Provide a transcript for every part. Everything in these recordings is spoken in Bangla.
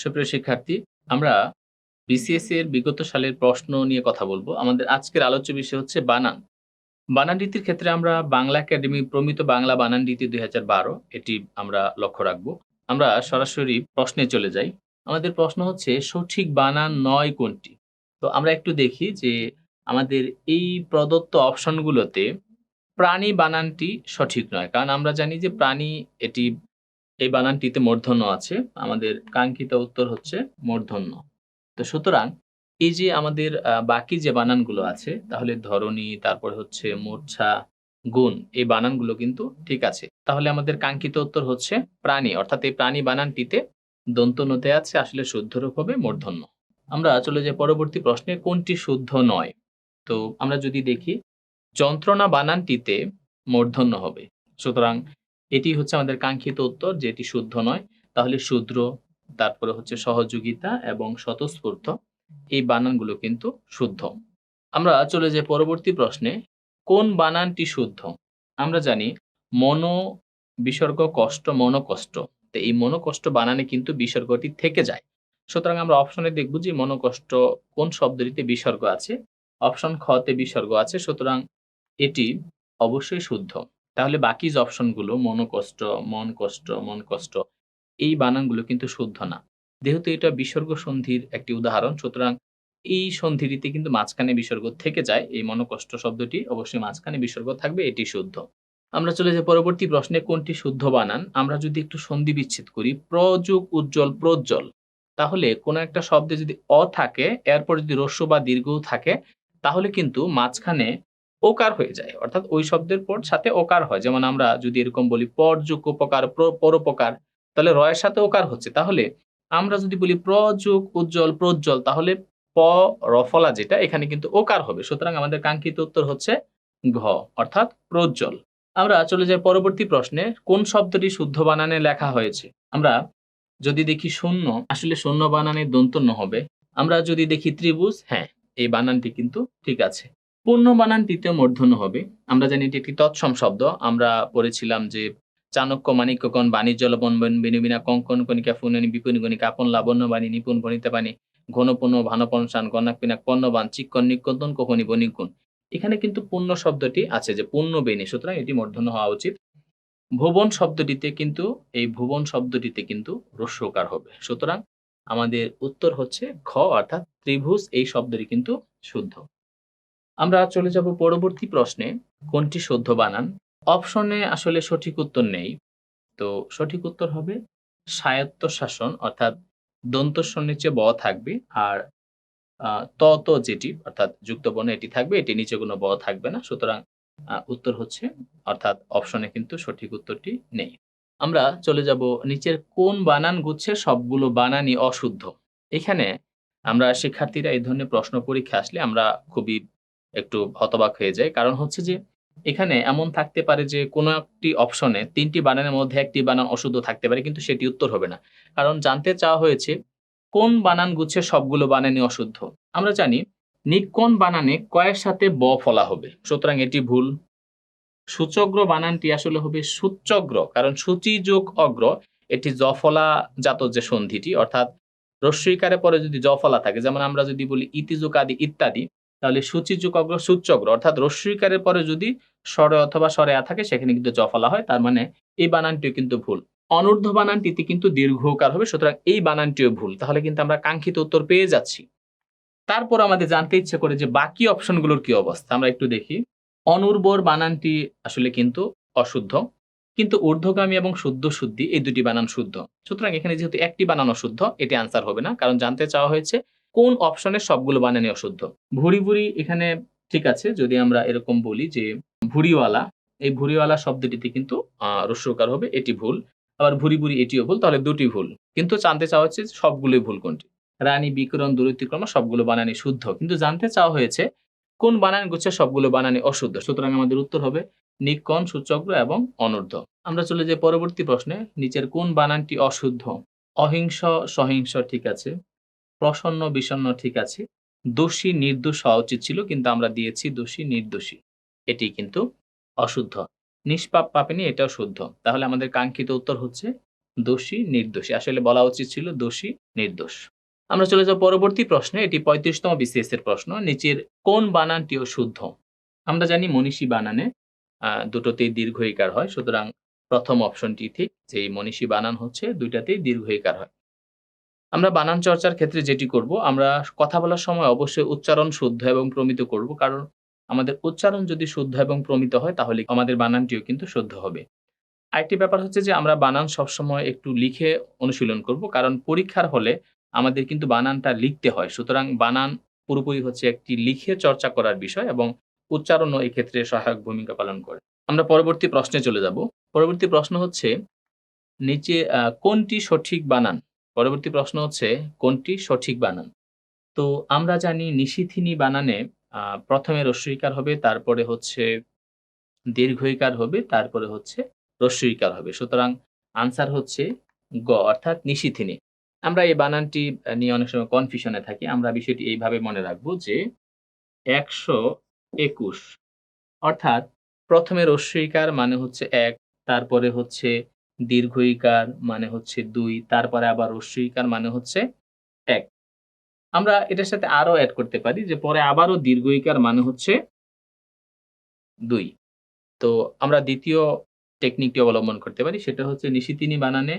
সুপ্রিয় শিক্ষার্থী, আমরা বিসিএস এর বিগত সালের প্রশ্ন নিয়ে কথা বলবো। আমাদের আজকের আলোচ্য বিষয় হচ্ছে বানান। বানান রীতির ক্ষেত্রে আমরা বাংলা একাডেমি প্রমিত বাংলা বানান রীতি ২০১২ এটি আমরা লক্ষ্য রাখবো। আমরা সরাসরি প্রশ্নে চলে যাই। আমাদের প্রশ্ন হচ্ছে সঠিক বানান নয় কোনটি? তো আমরা একটু দেখি যে আমাদের এই প্রদত্ত অপশনগুলোতে প্রাণী বানানটি সঠিক নয়। কারণ আমরা জানি যে প্রাণী এটি এই বানানটিতে মূর্ধন্য আছে। আমাদের কাঙ্ক্ষিত উত্তর হচ্ছে মূর্ধন্য। তো সুতরাং এই যে আমাদের বাকি যে বানানগুলো আছে তাহলে ধরনী, তারপরে হচ্ছে মূর্ছা, গুণ এই বানানগুলো কিন্তু ঠিক আছে। তাহলে আমাদের কাঙ্ক্ষিত উত্তর হচ্ছে প্রাণী, অর্থাৎ এই প্রাণী বানানটিতে দন্ত নতে আছে, আসলে শুদ্ধ রূপ হবে মূর্ধন্য। আমরা চলে যাই পরবর্তী প্রশ্নে, কোনটি শুদ্ধ নয়? তো আমরা যদি দেখি যন্ত্রণা বানানটিতে মূর্ধন্য হবে। সুতরাং এটি হচ্ছে আমাদের কাঙ্ক্ষিত উত্তর, যেটি শুদ্ধ নয়। তাহলে শূদ্র, তারপরে হচ্ছে সহযোগিতা এবং স্বতঃস্ফূর্ত এই বানানগুলো কিন্তু শুদ্ধ। আমরা চলে যাই পরবর্তী প্রশ্নে, কোন বানানটি শুদ্ধ? আমরা জানি মনো বিসর্গ কষ্ট, মনোকষ্ট। তো এই মনোকষ্ট বানানে কিন্তু বিসর্গটি থেকে যায়। সুতরাং আমরা অপশনে দেখব যে মনোকষ্ট কোন শব্দটিতে বিসর্গ আছে। অপশন খ তে বিসর্গ আছে, সুতরাং এটি অবশ্যই শুদ্ধ। তাহলে বাকি যে অপশনগুলো মনোকষ্ট, মন কষ্ট, মন কষ্ট এই বানানগুলো কিন্তু শুদ্ধ না। যেহেতু এটা বিসর্গ সন্ধির একটি উদাহরণ, সুতরাং এই সন্ধিটিতে কিন্তু মাঝখানে বিসর্গ থেকে যায়। এই মনোকষ্ট শব্দটি অবশ্যই মাঝখানে বিসর্গ থাকবে, এটি শুদ্ধ। আমরা চলে যাই পরবর্তী প্রশ্নে, কোনটি শুদ্ধ বানান? আমরা যদি একটু সন্ধি বিচ্ছেদ করি, প্রযোগ উজ্জ্বল, প্রজ্জ্বল, তাহলে কোন একটা শব্দে যদি অ থাকে, এরপর যদি হ্রস্ব বা দীর্ঘ থাকে, তাহলে কিন্তু মাঝখানে ওকার হয়ে যায়। অর্থাৎ ওই শব্দের পর সাথে ওকার হয়। যেমন আমরা যদি এরকম বলি পরযোগ উপকার, পরোপকার, তাহলে র এর সাথে ওকার হচ্ছে। তাহলে আমরা যদি বলি প্রযোগ উজ্জ্বল, প্রজ্জ্বল, তাহলে প রফলা যেটা এখানে কিন্তু ওকার হবে। সুতরাং আমাদের কাঙ্ক্ষিত উত্তর হচ্ছে ঘ, অর্থাৎ প্রজ্জ্বল। আমরা চলে যাই পরবর্তী প্রশ্নে, কোন শব্দটি শুদ্ধ বানানে লেখা হয়েছে? আমরা যদি দেখি শূন্য, আসলে শূন্য বানানে দন্ত ন হবে। আমরা যদি দেখি ত্রিভুজ, হ্যাঁ, এই বানানটি কিন্তু ঠিক আছে। পূর্ণ বানানটিতেও মূর্ধন্য হবে। আমরা জানি এটি একটি তৎসম শব্দ। আমরা পড়েছিলাম যে চাণক্য, মাণিক্যগণ, বাণিজ্য লবণ বিনিবিনা কঙ্কন কণিকা ফুননি বিপুনি গণিকা আপন লাবণ্য বাণী নিপুণ ভণিতে বাণী ঘনপূর্ণ ভানপন শান গণাক পিনাক পণ্যবান চিক্কন নিকন্দন কহনি বণিগুণ। এখানে কিন্তু পূর্ণ শব্দটি আছে, যে পূর্ণ বেনি, সুতরাং এটি মূর্ধন্য হওয়া উচিত। ভুবন শব্দটিতে কিন্তু এই ভুবন শব্দটিতে কিন্তু হ্রস্বকার হবে। সুতরাং আমাদের উত্তর হচ্ছে ঘ, অর্থাৎ ত্রিভুজ এই শব্দটি কিন্তু শুদ্ধ। আমরা চলে যাব পরবর্তী প্রশ্নে, কোনটি শুদ্ধ বানান? অপশনে আসলে সঠিক উত্তর নেই। তো সঠিক উত্তর হবে স্বায়ত্তশাসন, অর্থাৎ দন্ত স্বর নিচে ব থাকবে, আর ত যেটি অর্থাৎ যুক্ত বর্ণ এটি থাকবে, এটি নিচে কোনো ব থাকবে না। সুতরাং উত্তর হচ্ছে, অর্থাৎ অপশনে কিন্তু সঠিক উত্তরটি নেই। আমরা চলে যাব নিচের কোন বানান গুচ্ছের সবগুলো বানানই অশুদ্ধ। এখানে আমরা শিক্ষার্থীরা এই ধরনের প্রশ্ন পরীক্ষা আসলে আমরা খুবই একটু হতবাক হয়ে যাই। কারণ হচ্ছে যে এখানে এমন থাকতে পারে যে কোনো একটি অপশনে ৩ টি বানানের মধ্যে একটি বানান অশুদ্ধ থাকতে পারে, কিন্তু সেটি উত্তর হবে না। কারণ জানতে চাওয়া হয়েছে কোন বানান গুচ্ছের সবগুলো বানানই অশুদ্ধ। আমরা জানি নিক্কণ বানানে কয়ের সাথে ব ফলা হবে, সুতরাং এটি ভুল। সূচগ্র বানানটি আসলে হবে সূচগ্র, কারণ সূচি যোগ অগ্র এটি জফলা জাত যে সন্ধিটি, অর্থাৎ রস্বইকারে পরে যদি জফলা থাকে, যেমন আমরা যদি বলি ইতিযোগ আদি ইত্যাদি, তাহলে সূচি যোগ অগ্র সূচগ্র, অর্থাৎ রস্বইকারের পরে যদি স্বরে অথবা স্বরে আ থাকে সেখানে কিন্তু জফলা হয়। তার মানে এই বানানটিও কিন্তু ভুল। অনূর্ধ্ব বানানটিতে কিন্তু দীর্ঘকার হবে, সুতরাং এই বানানটিও ভুল। তাহলে কিন্তু আমরা কাঙ্ক্ষিত উত্তর পেয়ে যাচ্ছি। তারপর আমাদের জানতে ইচ্ছে করে যে বাকি অপশনগুলোর কি অবস্থা। আমরা একটু দেখি। অনুর্বর বানানটি আসলে কিন্তু অশুদ্ধ, কিন্তু ঊর্ধ্বগামী এবং শুদ্ধ শুদ্ধি এই দুটি বানান শুদ্ধ। সুতরাং এখানে যেহেতু একটি বানান অশুদ্ধ, এটি আনসার হবে না, কারণ জানতে চাওয়া হয়েছে কোন অপশনের সবগুলো বানানই অশুদ্ধ। ভুরি ভুরি এখানে ঠিক আছে, যদি আমরা এরকম বলি যে ভুরিওয়ালা, এই ভুরিওয়ালা শব্দটিতে কিন্তু রস্যকার হবে, এটি ভুল। আবার ভুরি ভুরি এটিও ভুল, তাহলে দুটি ভুল। কিন্তু জানতে চাওয়া হচ্ছে সবগুলোই ভুল কোনটি। রানী, বিকরণ, দুরতিক্রম সবগুলো বানানই শুদ্ধ, কিন্তু জানতে চাওয়া হয়েছে কোন বানান গুচ্ছের সবগুলো বানানই অশুদ্ধ। সুতরাং আমাদের উত্তর হবে নিক্কণ, সূচগ্র এবং অনূর্ধ্ব। আমরা চলে যাই পরবর্তী প্রশ্নে, নিচের কোন বানানটি অশুদ্ধ? অহিংস, সহিংস ঠিক আছে। প্রসন্ন, বিষণ্ণ ঠিক আছে। দোষী, নির্দোষ হওয়া উচিত ছিল, কিন্তু আমরা দিয়েছি দোষী, নির্দোষী, এটি কিন্তু অশুদ্ধ। নিষ্পাপ, পাপিনী এটাও শুদ্ধ। তাহলে আমাদের কাঙ্ক্ষিত উত্তর হচ্ছে দোষী, নির্দোষী। আসলে বলা উচিত ছিল দোষী, নির্দোষ। আমরা চলে যাব পরবর্তী প্রশ্নে। এটি ৩৫তম BCS এর প্রশ্ন। নিচের কোন বানানটিও শুদ্ধ? আমরা জানি মনীষী বানানে দুটোতেই দীর্ঘ ইকার হয়। সুতরাং প্রথম অপশনটি ঠিক যে এই মনীষী বানান হচ্ছে ২ টাতেই দীর্ঘ ইকার হয়। আমরা বানান চর্চার ক্ষেত্রে যেটি করব, আমরা কথা বলার সময় অবশ্যই উচ্চারণ শুদ্ধ এবং প্রমিত করব। কারণ আমাদের উচ্চারণ যদি শুদ্ধ এবং প্রমিত হয় তাহলে আমাদের বানানটিও কিন্তু শুদ্ধ হবে। আরেকটি ব্যাপার হচ্ছে যে আমরা বানান সবসময় একটু লিখে অনুশীলন করব। কারণ পরীক্ষার হলে আমাদের কিন্তু বানানটা লিখতে হয়। সুতরাং বানান পুরোপুরি হচ্ছে একটি লিখে চর্চা করার বিষয় এবং উচ্চারণও এক্ষেত্রে সহায়ক ভূমিকা পালন করে। আমরা পরবর্তী প্রশ্নে চলে যাব। পরবর্তী প্রশ্ন হচ্ছে নিচে কোনটি সঠিক বানান? পরবর্তী প্রশ্ন হচ্ছে কোনটি সঠিক বানান? তো আমরা জানি নিশিথিনী বানানে ১ম এ হ্রস্বইকার হবে, তারপরে হচ্ছে দীর্ঘইকার হবে, তারপরে হচ্ছে হ্রস্বইকার হবে। সুতরাং আনসার হচ্ছে গ অর্থাৎ নিশিথিনী। আমরা এই বানানটি নিয়ে অনেক সময় কনফিউশন এ থাকি। আমরা বিষয়টি এইভাবে মনে রাখবো যে ১২১ অর্থাৎ ১ম এ হ্রস্বইকার মানে হচ্ছে ১, তারপরে হচ্ছে দীর্ঘইকার মানে হচ্ছে ২, তারপরে আবার হ্রস্বইকার মানে হচ্ছে ১। আমরা এটার সাথে আরো এড করতে পারি যে পরে আবারও দীর্ঘইকার মানে হচ্ছে ২। তো আমরা ২য় টেকনিকটি অবলম্বন করতে পারি। সেটা হচ্ছে নিশিতিনি বানানে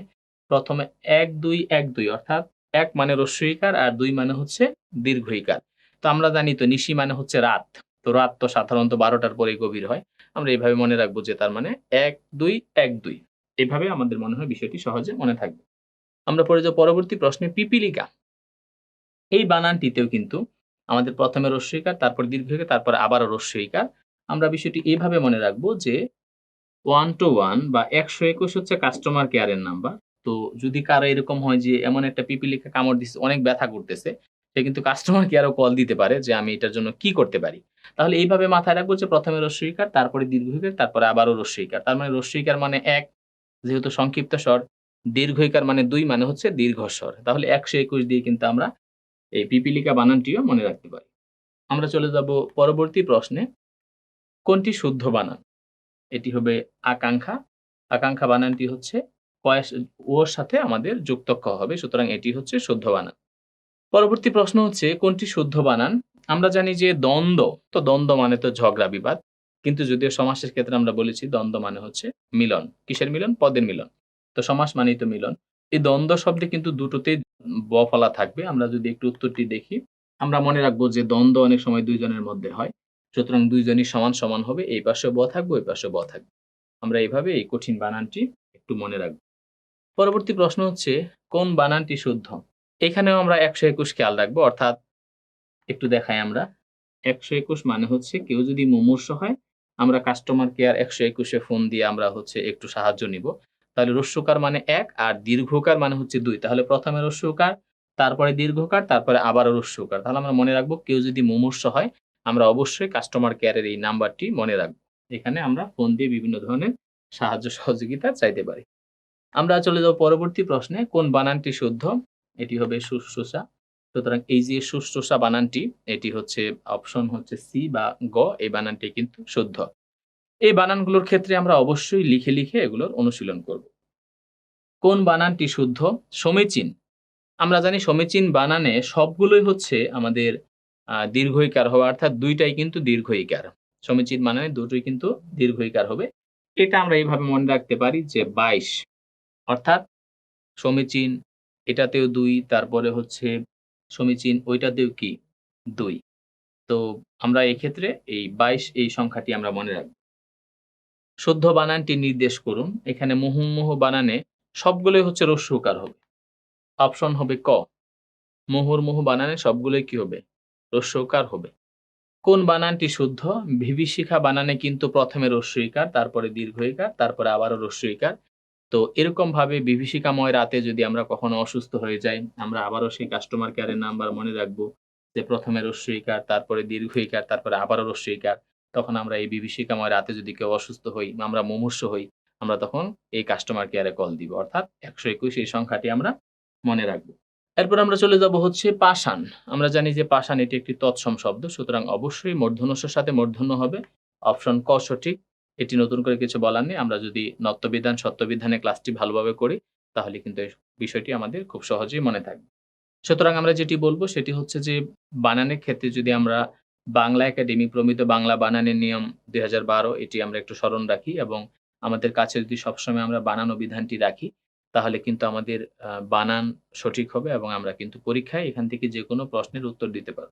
১ম এ ১-২-১-২ অর্থাৎ ১ মানে হ্রস্বইকার আর ২ মানে হচ্ছে দীর্ঘইকার। তো আমরা জানি তো নিশি মানে হচ্ছে রাত। তো রাত তো সাধারণত ১২ টার পরেই গভীর হয়। আমরা এভাবে মনে রাখবো যে তার মানে ১-২-১-২ এভাবে আমাদের মনে হয় বিষয়টি সহজে মনে থাকবে। আমরা পড়ে যাবো পরবর্তী প্রশ্নে পিপীলিকা। এই বানানটিতেও কিন্তু আমাদের ১ম এ হ্রস্বইকার, তারপর দীর্ঘইকার, তারপরে আবারও হ্রস্বইকার। আমরা বিষয়টি এভাবে মনে রাখবো যে 1 to 1 বা ১২১ হচ্ছে কাস্টমার কেয়ারের নাম্বার। তো যদি কারো এরকম হয় যে এমন একটা পিপীলিকা কামড় দিছে, অনেক ব্যথা করতেছে, সে কিন্তু কাস্টমার কেয়ারেও কল দিতে পারে যে আমি এটার জন্য কি করতে পারি? তাহলে এইভাবে মাথায় রাখবো যে ১ম এ হ্রস্বইকার, তারপরে দীর্ঘইকার, তারপরে আবারও হ্রস্বইকার। তার মানে হ্রস্বইকার মানে ১ যেহেতু সংক্ষিপ্ত স্বর, দীর্ঘইকার মানে ২ মানে হচ্ছে দীর্ঘস্বর। তাহলে ১২১ দিয়ে কিন্তু আমরা এই পিপীলিকা বানানটিও মনে রাখতে পারি। আমরা চলে যাব পরবর্তী প্রশ্নে। কোনটি শুদ্ধ বানান? এটি হবে আকাঙ্খা। আকাঙ্খা বানানটি হচ্ছে কয়ের ওর সাথে আমাদের যুক্ত ক হবে। সুতরাং এটি হচ্ছে শুদ্ধ বানান। পরবর্তী প্রশ্ন হচ্ছে কোনটি শুদ্ধ বানান? আমরা জানি যে দ্বন্দ্ব, তো দ্বন্দ্ব মানে তো ঝগড়া বিবাদ। কিন্তু যদিও সমাসের ক্ষেত্রে আমরা বলেছি দ্বন্দ্ব মানে হচ্ছে মিলন। কিসের মিলন? পদের মিলন। তো সমাস মানেই তো মিলন। এই দ্বন্দ্ব শব্দে কিন্তু দুটোতেই ব ফলা থাকবে। আমরা যদি একটু উত্তরটি দেখি, আমরা মনে রাখবো যে দ্বন্দ্ব অনেক সময় ২ জনের মধ্যে হয়। সুতরাং ২ জনই সমান, সমান হবে। এই পাশেও ব থাকবে, ওই পাশেও ব থাকবে। আমরা এভাবে এই কঠিন বানানটি একটু মনে রাখব। পরবর্তী প্রশ্ন হচ্ছে কোন বানানটি শুদ্ধ? এখানেও আমরা ১২১ খেয়াল রাখবো। অর্থাৎ একটু দেখাই আমরা। ১২১ মানে হচ্ছে কেউ যদি মুমূর্ষু হয়, আমরা কাস্টমার কেয়ার ১২১ এ ফোন দিয়ে আমরা হচ্ছে একটু সাহায্য নিবো। তাহলে হ্রস্বকার মানে ১ আর দীর্ঘকার মানে হচ্ছে ২। তাহলে ১ম এ হ্রস্বকার, তারপরে দীর্ঘকার, তারপরে আবারও হ্রস্বকার। তাহলে আমরা মনে রাখবো কেউ যদি মুমূর্ষু হয়, আমরা অবশ্যই কাস্টমার কেয়ারের এই নাম্বারটি মনে রাখবো। এখানে আমরা ফোন দিয়ে বিভিন্ন ধরনের সাহায্য সহযোগিতা চাইতে পারি। আমরা চলে যাব পরবর্তী প্রশ্নে। কোন বানানটি শুদ্ধ? এটি হবে শুশ্রূষা। সুতরাং এই যে শুশ্রূষা বানানটি, এটি হচ্ছে অপশন হচ্ছে সি বা গ, এই বানানটি কিন্তু শুদ্ধ। এই বানানগুলোর ক্ষেত্রে আমরা অবশ্যই লিখে, লিখে এগুলোর অনুশীলন করব। কোন বানানটি শুদ্ধ? সমীচীন। আমরা জানি সমীচীন বানানে সবগুলোই হচ্ছে আমাদের দীর্ঘ ইকার হওয়া, অর্থাৎ ২ টাই কিন্তু দীর্ঘ ইকার। সমীচীন বানানে দুটোই কিন্তু দীর্ঘ ইকার হবে। এটা আমরা এইভাবে মনে রাখতে পারি যে ২২ অর্থাৎ সমীচীন এটাতেও ২, তারপরে হচ্ছে সমীচীন ওইটাতেও কি ২। তো আমরা এক্ষেত্রে এই ২২ এই সংখ্যাটি আমরা মনে রাখব। শুদ্ধ বানানটি নির্দেশ করুন। এখানে মুহুর্মুহু বানানে সবগুলোই হচ্ছে হ্রস্বকার হবে। অপশন হবে ক। মুহুর্মুহু বানানে সবগুলোই কি হবে? হ্রস্বকার হবে। কোন বানানটি শুদ্ধ? বিভীষিকা বানানে কিন্তু ১ম এ হ্রস্বইকার, তারপরে দীর্ঘইকার, তারপরে আবারও হ্রস্বইকার। তো এরকমভাবে বিভীষিকাময় রাতে যদি আমরা কখনো অসুস্থ হয়ে যাই, আমরা আবারও সেই কাস্টমার কেয়ারের নাম্বার মনে রাখবো যে ১ম এ হ্রস্বইকার, তারপরে দীর্ঘইকার, তারপরে আবারও হ্রস্বইকার। তখন আমরা এই বিভীষিকাময় রাতে যদি কেউ অসুস্থ হই, আমরা মুমূর্ষু হই, আমরা তখন এই কাস্টমার কেয়ারে কল দিব। অর্থাৎ ১২১ এই সংখ্যাটি আমরা মনে রাখবো। এরপর আমরা চলে যাব হচ্ছে পাষাণ। আমরা জানি যে পাষাণ এটি একটি তৎসম শব্দ। সুতরাং অবশ্যই মূর্ধন্যস্যের সাথে মূর্ধন্য হবে। অপশন ক সঠিক। এটি নতুন করে কিছু বলার নেই। আমরা যদি নত্যবিধান, সত্যবিধানে ক্লাসটি ভালোভাবে করি, তাহলে কিন্তু এই বিষয়টি আমাদের খুব সহজেই মনে থাকবে। সুতরাং আমরা যেটি বলব সেটি হচ্ছে যে বানানের ক্ষেত্রে যদি আমরা বাংলা একাডেমি প্রমিত বাংলা বানানের নিয়ম ২০১২ এটি আমরা একটু স্মরণ রাখি এবং আমাদের কাছে যদি সবসময় আমরা বানান অভিধানটি রাখি, তাহলে কিন্তু আমাদের বানান সঠিক হবে এবং আমরা কিন্তু পরীক্ষায় এখান থেকে যেকোনো প্রশ্নের উত্তর দিতে পারব।